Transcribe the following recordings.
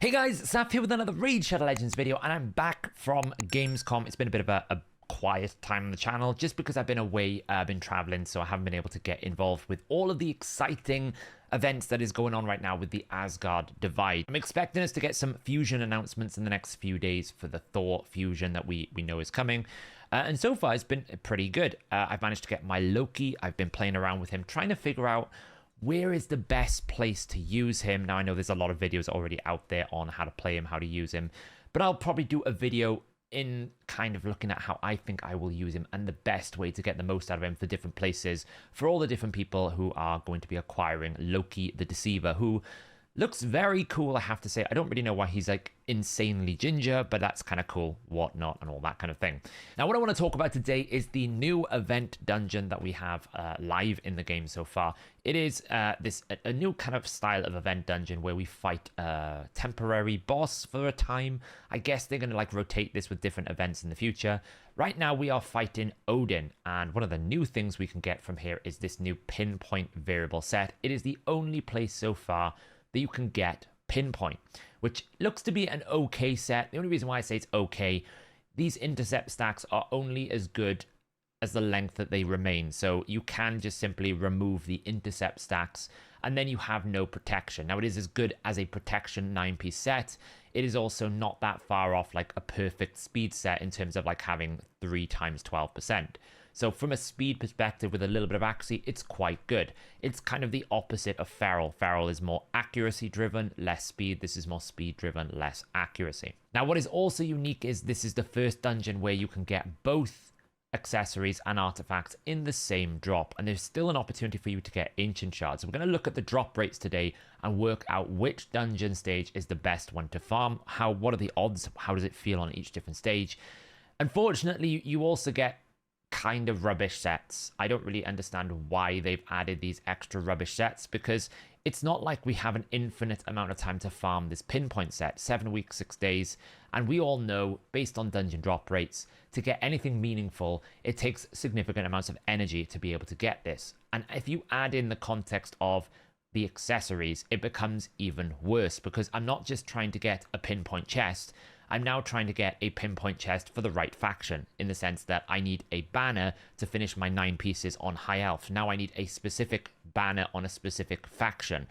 Hey guys, Saf here with another Raid Shadow Legends video, and I'm back from Gamescom. It's been a bit of a quiet time on the channel, just because I've been away, I've been traveling, so I haven't been able to get involved with all of the exciting events that is going on right now with the Asgard Divide. I'm expecting us to get some fusion announcements in the next few days for the Thor fusion that we know is coming. And so far, it's been pretty good. I've managed to get my Loki. I've been playing around with him, trying to figure out where is the best place to use him. Now, I know there's a lot of videos already out there on how to play him, how to use him, but I'll probably do a video in kind of looking at how I think I will use him and the best way to get the most out of him for different places, for all the different people who are going to be acquiring Loki the Deceiver, who looks very cool, I have to say. I don't really know why he's like insanely ginger, but that's kind of cool, whatnot, and all that kind of thing. Now, what I want to talk about today is the new event dungeon that we have live in the game so far. It is a new kind of style of event dungeon where we fight a temporary boss for a time. I guess they're going to like rotate this with different events in the future. Right now, we are fighting Odin, and one of the new things we can get from here is this new pinpoint variable set. It is the only place so far that you can get pinpoint, which looks to be an okay set. The only reason why I say it's okay, these intercept stacks are only as good as the length that they remain. So you can just simply remove the intercept stacks and then you have no protection. Now, it is as good as a protection 9-piece set. It is also not that far off like a perfect speed set in terms of like having 3 times 12%. So from a speed perspective with a little bit of accuracy, it's quite good. It's kind of the opposite of Feral. Feral is more accuracy driven, less speed. This is more speed driven, less accuracy. Now, what is also unique is this is the first dungeon where you can get both accessories and artifacts in the same drop, and there's still an opportunity for you to get ancient shards. So we're going to look at the drop rates today and work out which dungeon stage is the best one to farm. What are the odds? How does it feel on each different stage? Unfortunately, you also get kind of rubbish sets. I don't really understand why they've added these extra rubbish sets, because it's not like we have an infinite amount of time to farm this pinpoint set. 7 weeks, 6 days, and we all know, based on dungeon drop rates, to get anything meaningful, it takes significant amounts of energy to be able to get this. And if you add in the context of the accessories, it becomes even worse, because I'm not just trying to get a pinpoint chest, I'm now trying to get a pinpoint chest for the right faction, in the sense that I need a banner to finish my 9 pieces on high elf. Now I need a specific banner on a specific faction.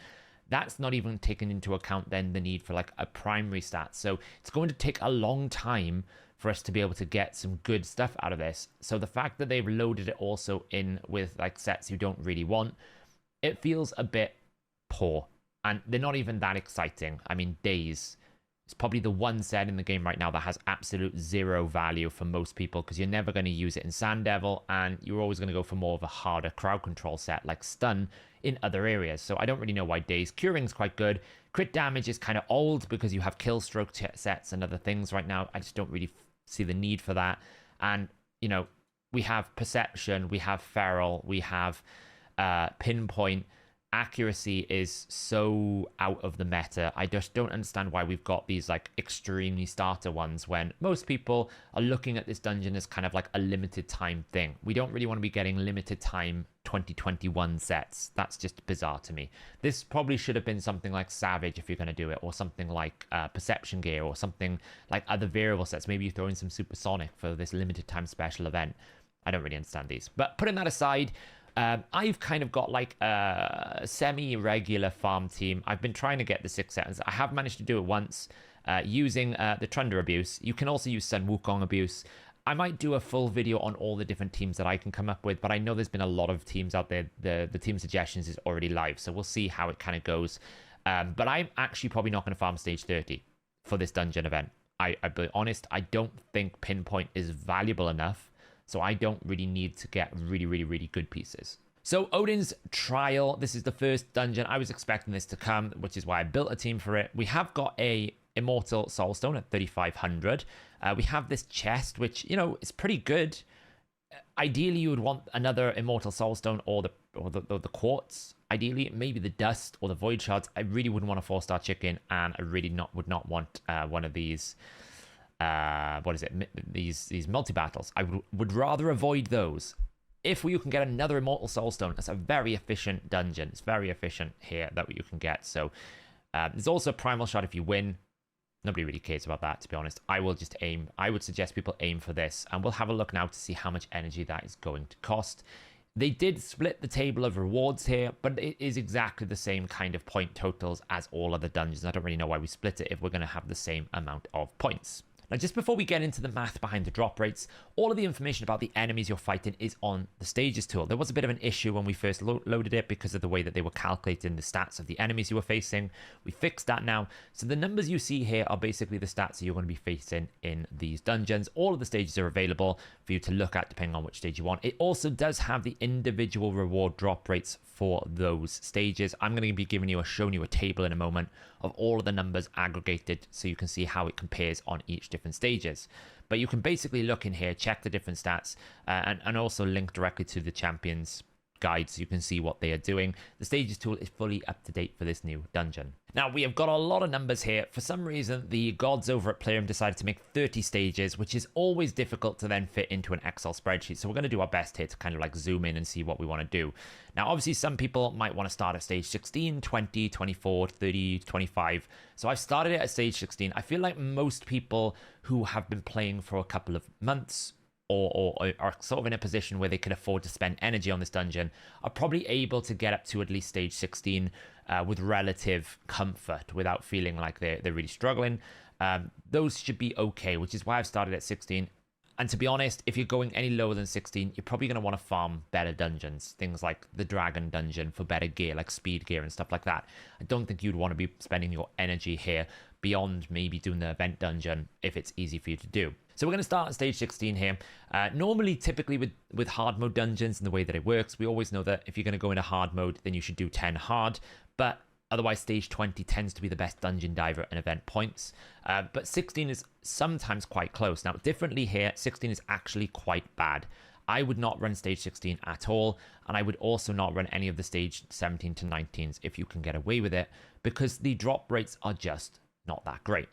That's not even taking into account then the need for like a primary stat. So it's going to take a long time for us to be able to get some good stuff out of this. So the fact that they've loaded it also in with like sets you don't really want, it feels a bit poor. And they're not even that exciting. I mean, Days, it's probably the one set in the game right now that has absolute zero value for most people, because you're never going to use it in Sand Devil, and you're always going to go for more of a harder crowd control set like Stun in other areas. So I don't really know why Days. Curing's quite good. Crit damage is kind of old because you have kill stroke sets and other things right now. I just don't really see the need for that. And, you know, we have Perception, we have Feral, we have Pinpoint. Accuracy is so out of the meta. I just don't understand why we've got these like extremely starter ones when most people are looking at this dungeon as kind of like a limited time thing. We don't really want to be getting limited time 2021 sets. That's just bizarre to me. This probably should have been something like Savage if you're going to do it, or something like Perception Gear, or something like other variable sets. Maybe you throw in some Supersonic for this limited time special event. I don't really understand these. But putting that aside, I've kind of got like a semi-regular farm team. I've been trying to get the 6 settings. I have managed to do it once using the Trunder abuse. You can also use Sun Wukong abuse. I might do a full video on all the different teams that I can come up with, but I know there's been a lot of teams out there. The team suggestions is already live, so we'll see how it kind of goes. But I'm actually probably not going to farm stage 30 for this dungeon event. I'll be honest, I don't think Pinpoint is valuable enough. So I don't really need to get really, really, really good pieces. So Odin's Trial, this is the first dungeon. I was expecting this to come, which is why I built a team for it. We have got a Immortal Soulstone at 3,500. We have this chest, which, you know, is pretty good. Ideally, you would want another Immortal Soulstone or the Quartz. Ideally, maybe the Dust or the Void Shards. I really wouldn't want a 4-star chicken, and I really would not want one of these these multi-battles. I would rather avoid those. If you can get another Immortal Soulstone, that's a very efficient dungeon. It's very efficient here that you can get. So there's also a Primal Shot if you win. Nobody really cares about that, to be honest. I would suggest people aim for this, and we'll have a look now to see how much energy that is going to cost. They did split the table of rewards here, but it is exactly the same kind of point totals as all other dungeons. I don't really know why we split it if we're going to have the same amount of points. Now, just before we get into the math behind the drop rates, all of the information about the enemies you're fighting is on the stages tool. There was a bit of an issue when we first loaded it because of the way that they were calculating the stats of the enemies you were facing. We fixed that now. So the numbers you see here are basically the stats that you're going to be facing in these dungeons. All of the stages are available for you to look at depending on which stage you want. It also does have the individual reward drop rates for those stages. I'm going to be showing you a table in a moment of all of the numbers aggregated so you can see how it compares on each different stages. But you can basically look in here, check the different stats, and also link directly to the champions guide so you can see what they are doing. The stages tool is fully up to date for this new dungeon. Now, we have got a lot of numbers here. For some reason, the gods over at Playroom decided to make 30 stages, which is always difficult to then fit into an Excel spreadsheet. So we're going to do our best here to kind of like zoom in and see what we want to do. Now, obviously, some people might want to start at stage 16, 20, 24, 30, 25. So I've started it at stage 16. I feel like most people who have been playing for a couple of months or are sort of in a position where they can afford to spend energy on this dungeon are probably able to get up to at least stage 16 with relative comfort without feeling like they're really struggling. Those should be okay, which is why I've started at 16. And to be honest, if you're going any lower than 16, you're probably going to want to farm better dungeons. Things like the Dragon Dungeon for better gear, like speed gear and stuff like that. I don't think you'd want to be spending your energy here beyond maybe doing the event dungeon if it's easy for you to do. So we're going to start at stage 16 here. Normally, typically with hard mode dungeons and the way that it works, we always know that if you're going to go into hard mode, then you should do 10 hard. But otherwise, stage 20 tends to be the best dungeon diver and event points. But 16 is sometimes quite close. Now, differently here, 16 is actually quite bad. I would not run stage 16 at all. And I would also not run any of the stage 17 to 19s if you can get away with it, because the drop rates are just not that great.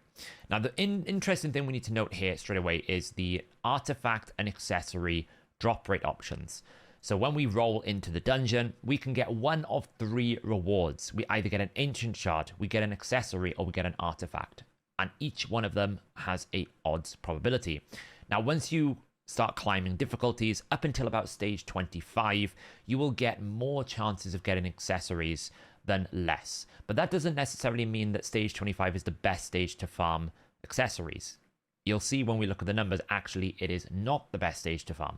Now, the interesting thing we need to note here straight away is the artifact and accessory drop rate options. So when we roll into the dungeon, we can get one of 3 rewards. We either get an ancient shard, we get an accessory, or we get an artifact. And each one of them has a odds probability. Now, once you start climbing difficulties up until about stage 25, you will get more chances of getting accessories than less. But that doesn't necessarily mean that stage 25 is the best stage to farm accessories. You'll see when we look at the numbers, actually, it is not the best stage to farm.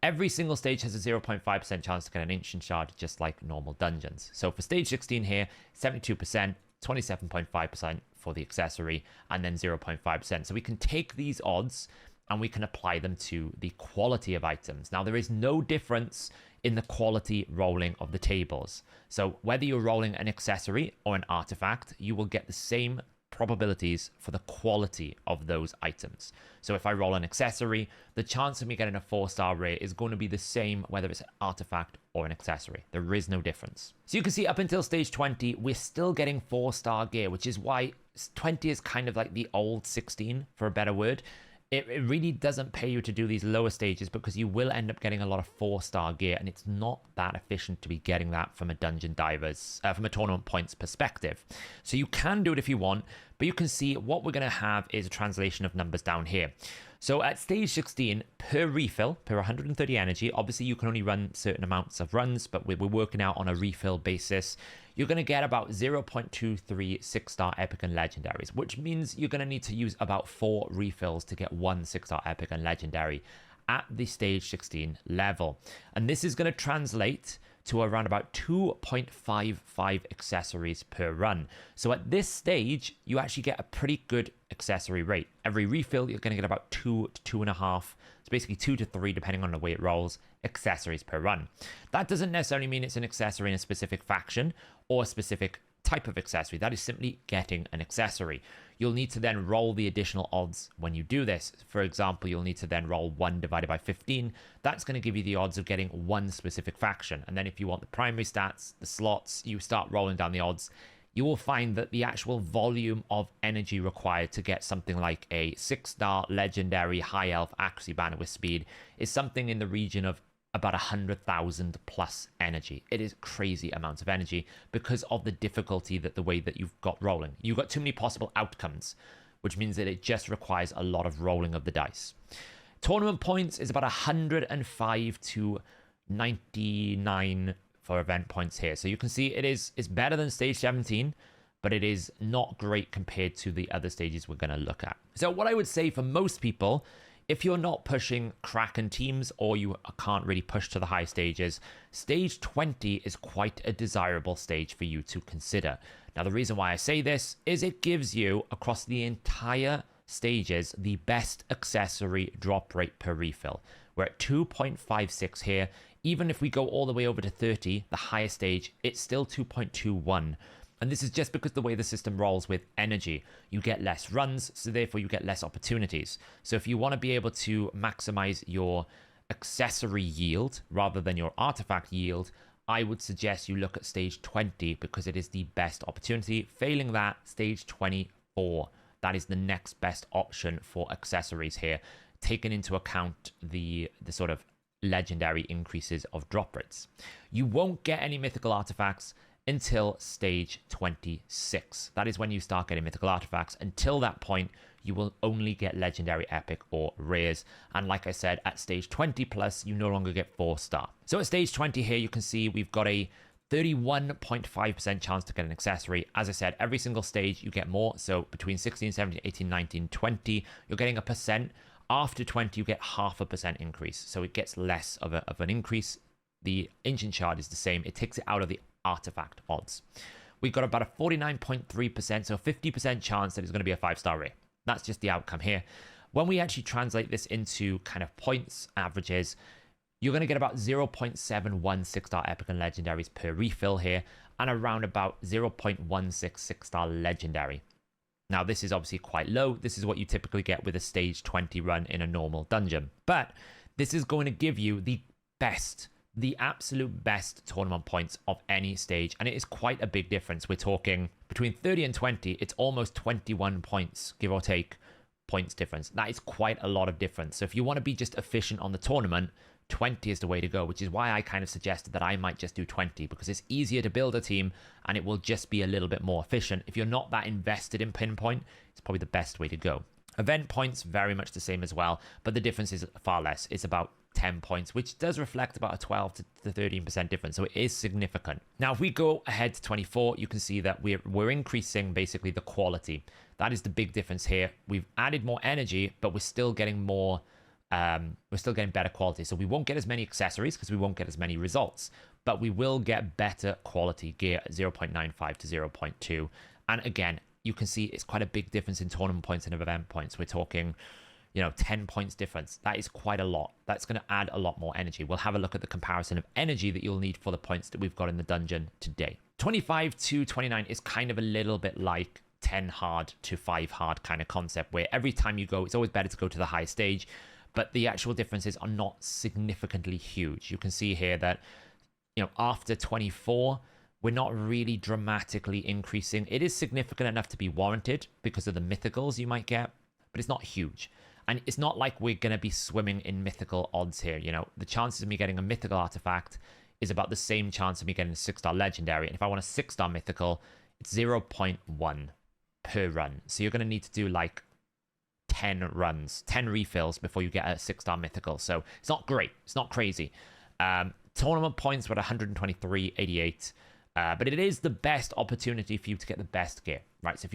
Every single stage has a 0.5% chance to get an ancient shard, just like normal dungeons. So for stage 16 here, 72%, 27.5% for the accessory, and then 0.5%. So we can take these odds and we can apply them to the quality of items. Now, there is no difference in the quality rolling of the tables. So whether you're rolling an accessory or an artifact, you will get the same probabilities for the quality of those items. So if I roll an accessory, the chance of me getting a 4-star rate is going to be the same whether it's an artifact or an accessory. There is no difference. So you can see up until stage 20, we're still getting 4-star gear, which is why 20 is kind of like the old 16, for a better word. It really doesn't pay you to do these lower stages because you will end up getting a lot of 4-star gear, and it's not that efficient to be getting that from a dungeon divers, from a tournament points perspective. So you can do it if you want, but you can see what we're going to have is a translation of numbers down here. So at stage 16, per refill, per 130 energy, obviously you can only run certain amounts of runs, but we're working out on a refill basis. You're going to get about 0.23 6-star epic and legendaries, which means you're going to need to use about 4 refills to get 1 6-star epic and legendary at the stage 16 level. And this is going to translate to around about 2.55 accessories per run. So at this stage, you actually get a pretty good accessory rate. Every refill, you're going to get about 2 to 2.5. It's basically 2 to 3, depending on the way it rolls, accessories per run. That doesn't necessarily mean it's an accessory in a specific faction or a specific type of accessory. That is simply getting an accessory. You'll need to then roll the additional odds when you do this. For example, you'll need to then roll 1 divided by 15. That's going to give you the odds of getting one specific faction. And then if you want the primary stats, the slots, you start rolling down the odds. You will find that the actual volume of energy required to get something like a 6-star legendary high elf accuracy banner with speed is something in the region of about 100,000 plus energy. It is crazy amounts of energy because of the difficulty that the way that you've got rolling. You've got too many possible outcomes. which means that it just requires a lot of rolling of the dice. Tournament points is about 105 to 99 for event points here. So you can see it's better than stage 17, but it is not great compared to the other stages we're going to look at. So what I would say for most people, if you're not pushing Kraken teams or you can't really push to the high stages, stage 20 is quite a desirable stage for you to consider. Now, the reason why I say this is it gives you, across the entire stages, the best accessory drop rate per refill. We're at 2.56 here. Even if we go all the way over to 30, the highest stage, it's still 2.21. And this is just because the way the system rolls with energy. You get less runs, so therefore you get less opportunities. So if you want to be able to maximize your accessory yield rather than your artifact yield, I would suggest you look at stage 20 because it is the best opportunity. Failing that, stage 24. That is the next best option for accessories here, taking into account the sort of legendary increases of drop rates. You won't get any mythical artifacts until stage 26. That is when you start getting mythical artifacts. Until that point, you will only get legendary, epic, or rares. And like I said, at stage 20 plus, you no longer get 4-star. So at stage 20 here, you can see we've got a 31.5% chance to get an accessory. As I said, every single stage you get more. So between 16, 17, 18, 19, 20, you're getting a percent. After 20, you get 0.5% increase. So it gets less of an increase. The ancient shard is the same. It takes it out of the artifact odds. We've got about a 49.3%, so 50% chance that it's going to be a 5-star rare. That's just the outcome here. When we actually translate this into kind of points averages, you're going to get about 0.71 6-star epic and legendaries per refill here, and around about 0.16 6-star legendary. Now, this is obviously quite low. This is what you typically get with a stage 20 run in a normal dungeon. But this is going to give you the absolute best tournament points of any stage. And it is quite a big difference. We're talking between 30 and 20. It's almost 21 points, give or take, points difference. That is quite a lot of difference. So if you want to be just efficient on the tournament, 20 is the way to go, which is why I kind of suggested that I might just do 20 because it's easier to build a team and it will just be a little bit more efficient. If you're not that invested in pinpoint, it's probably the best way to go. Event points, very much the same as well, but the difference is far less. It's about 10 points, which does reflect about a 12 to 13% difference. So it is significant. Now, if we go ahead to 24, you can see that we're increasing basically the quality. That is the big difference here. We've added more energy, but we're still getting more, we're still getting better quality. So we won't get as many accessories because we won't get as many results, but we will get better quality gear at 0.95 to 0.2. And again, you can see it's quite a big difference in tournament points and event points. We're talking, 10 points difference. That is quite a lot. That's going to add a lot more energy. We'll have a look at the comparison of energy that you'll need for the points that we've got in the dungeon today. 25 to 29 is kind of a little bit like 10 hard to 5 hard kind of concept, where every time you go, it's always better to go to the high stage, but the actual differences are not significantly huge. You can see here that, after 24, we're not really dramatically increasing. It is significant enough to be warranted because of the mythicals you might get, but it's not huge. And it's not like we're going to be swimming in mythical odds here. The chances of me getting a mythical artifact is about the same chance of me getting a 6-star legendary. And if I want a 6-star mythical, it's 0.1 per run. So you're going to need to do like 10 runs, 10 refills before you get a 6-star mythical. So it's not great. It's not crazy. Tournament points were at 123.88. But it is the best opportunity for you to get the best gear, right? So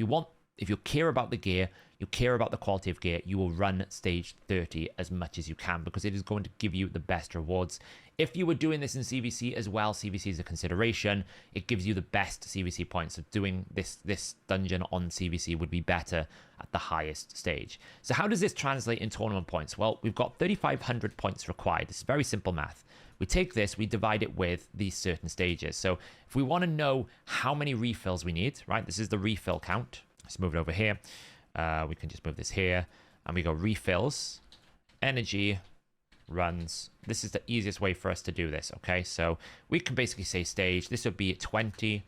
if you care about the gear, you care about the quality of gear, you will run stage 30 as much as you can because it is going to give you the best rewards. If you were doing this in CVC as well, CVC is a consideration. It gives you the best CVC points. So doing this dungeon on CVC would be better at the highest stage. So how does this translate in tournament points? Well, we've got 3,500 points required. It's very simple math. We take this, we divide it with these certain stages. So if we want to know how many refills we need, right? This is the refill count. Let's move it over here. We can just move this here. And we go refills, energy, runs. This is the easiest way for us to do this, okay? So we can basically say stage. This would be 20,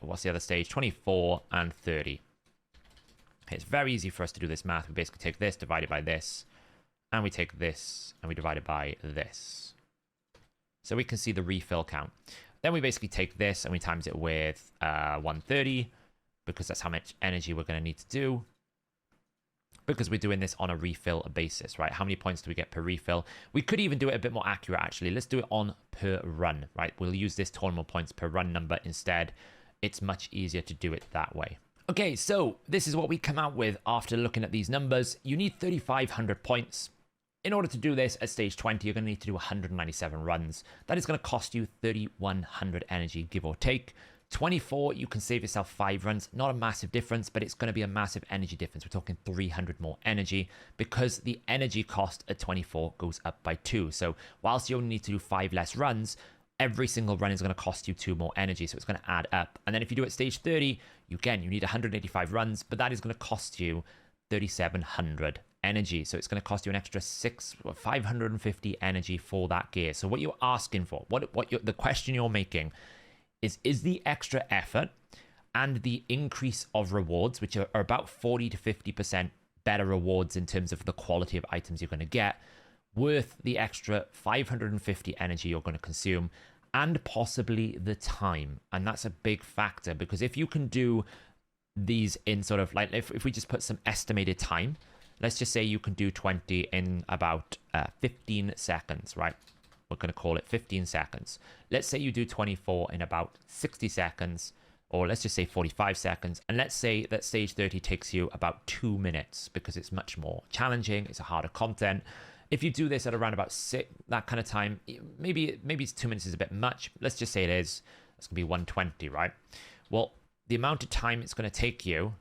what's the other stage? 24 and 30. Okay, it's very easy for us to do this math. We basically take this, divide it by this, and we take this, and we divide it by this. So we can see the refill count. Then we basically take this, and we times it with 130, because that's how much energy we're going to need to do. because we're doing this on a refill basis, right? How many points do we get per refill? We could even do it a bit more accurate, actually. Let's do it on per run, right? We'll use this tournament points per run number instead. It's much easier to do it that way. Okay, so this is what we come out with after looking at these numbers. You need 3,500 points. In order to do this at stage 20, you're going to need to do 197 runs. That is going to cost you 3,100 energy, give or take. 24, you can save yourself 5 runs. Not a massive difference, but it's going to be a massive energy difference. We're talking 300 more energy because the energy cost at 24 goes up by 2. So whilst you only need to do 5 less runs, every single run is going to cost you 2 more energy. So it's going to add up. And then if you do it at stage 30, you need 185 runs, but that is going to cost you 3,700 energy. So it's going to cost you an extra 550 energy for that gear. So what you're asking for, the question you're making is the extra effort and the increase of rewards, which are about 40 to 50% better rewards in terms of the quality of items you're going to get, worth the extra 550 energy you're going to consume, and possibly the time. And that's a big factor, because if you can do these in sort of like, if we just put some estimated time, let's just say you can do 20 in about 15 seconds, right? We're going to call it 15 seconds. Let's say you do 24 in about 60 seconds, or let's just say 45 seconds. And let's say that stage 30 takes you about 2 minutes because it's much more challenging. It's a harder content. If you do this at around about that kind of time, maybe 2 minutes is a bit much. Let's just say it is. It's going to be 120, right? Well, the amount of time it's going to take you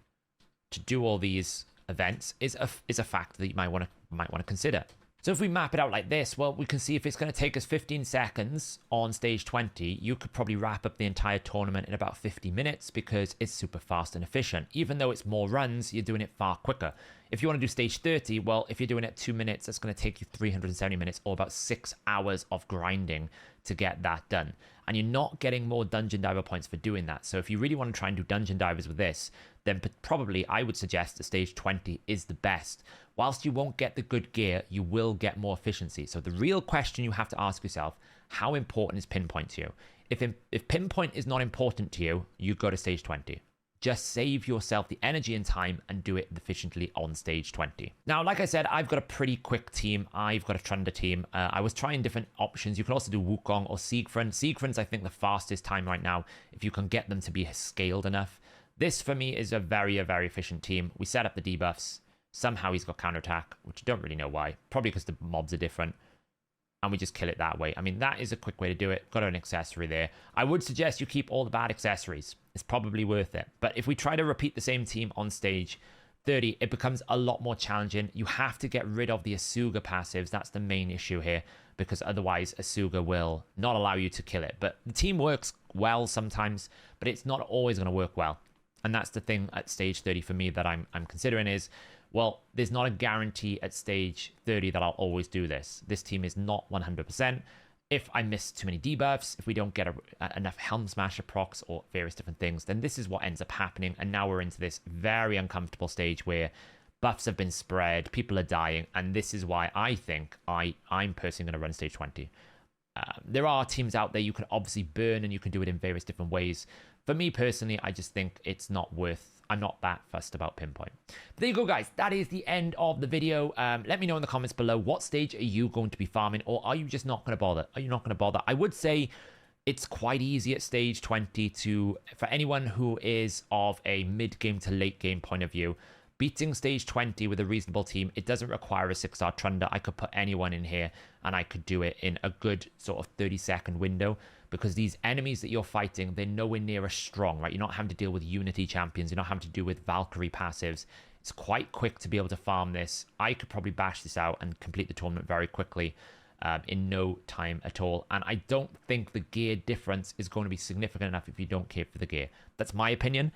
to do all these events is a factor that you might want to consider. So if we map it out like this, well, we can see if it's going to take us 15 seconds on stage 20, you could probably wrap up the entire tournament in about 50 minutes because it's super fast and efficient. Even though it's more runs, you're doing it far quicker. If you want to do stage 30, well, if you're doing it 2 minutes, that's going to take you 370 minutes or about 6 hours of grinding to get that done. And you're not getting more dungeon diver points for doing that. So if you really want to try and do dungeon divers with this, then probably I would suggest the stage 20 is the best. Whilst you won't get the good gear, you will get more efficiency. So the real question you have to ask yourself, how important is pinpoint to you? If pinpoint is not important to you, you go to stage 20. Just save yourself the energy and time and do it efficiently on stage 20. Now, like I said, I've got a pretty quick team. I've got a Trunder team. I was trying different options. You can also do Wukong or Siegfried. Siegfried's, I think, the fastest time right now if you can get them to be scaled enough. This, for me, is a very efficient team. We set up the debuffs. Somehow he's got counterattack, which I don't really know why. Probably because the mobs are different. And we just kill it that way. I mean, that is a quick way to do it. Got an accessory there. I would suggest you keep all the bad accessories. It's probably worth it. But if we try to repeat the same team on stage 30, it becomes a lot more challenging. You have to get rid of the Asuga passives. That's the main issue here, because otherwise Asuga will not allow you to kill it. But the team works well sometimes, but it's not always going to work well. And that's the thing at stage 30 for me that I'm considering is, well, there's not a guarantee at stage 30 that I'll always do this. This team is not 100%. If I miss too many debuffs, if we don't get enough Helm Smasher procs or various different things, then this is what ends up happening. And now we're into this very uncomfortable stage where buffs have been spread, people are dying, and this is why I think I'm personally going to run stage 20. There are teams out there you can obviously burn and you can do it in various different ways. For me personally, I just think it's not worth. I'm not that fussed about pinpoint. But there you go, guys. That is the end of the video. Let me know in the comments below, what stage are you going to be farming, or are you just not going to bother? Are you not going to bother? I would say it's quite easy at stage 20 for anyone who is of a mid-game to late-game point of view. Beating stage 20 with a reasonable team, it doesn't require a 6-star Trunder. I could put anyone in here and I could do it in a good sort of 30-second window, because these enemies that you're fighting, they're nowhere near as strong, right? You're not having to deal with Unity champions. You're not having to deal with Valkyrie passives. It's quite quick to be able to farm this. I could probably bash this out and complete the tournament very quickly in no time at all. And I don't think the gear difference is going to be significant enough if you don't care for the gear. That's my opinion.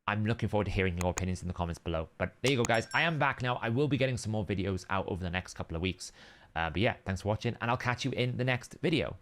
I'm looking forward to hearing your opinions in the comments below. But there you go, guys. I am back now. I will be getting some more videos out over the next couple of weeks. But yeah, thanks for watching, and I'll catch you in the next video.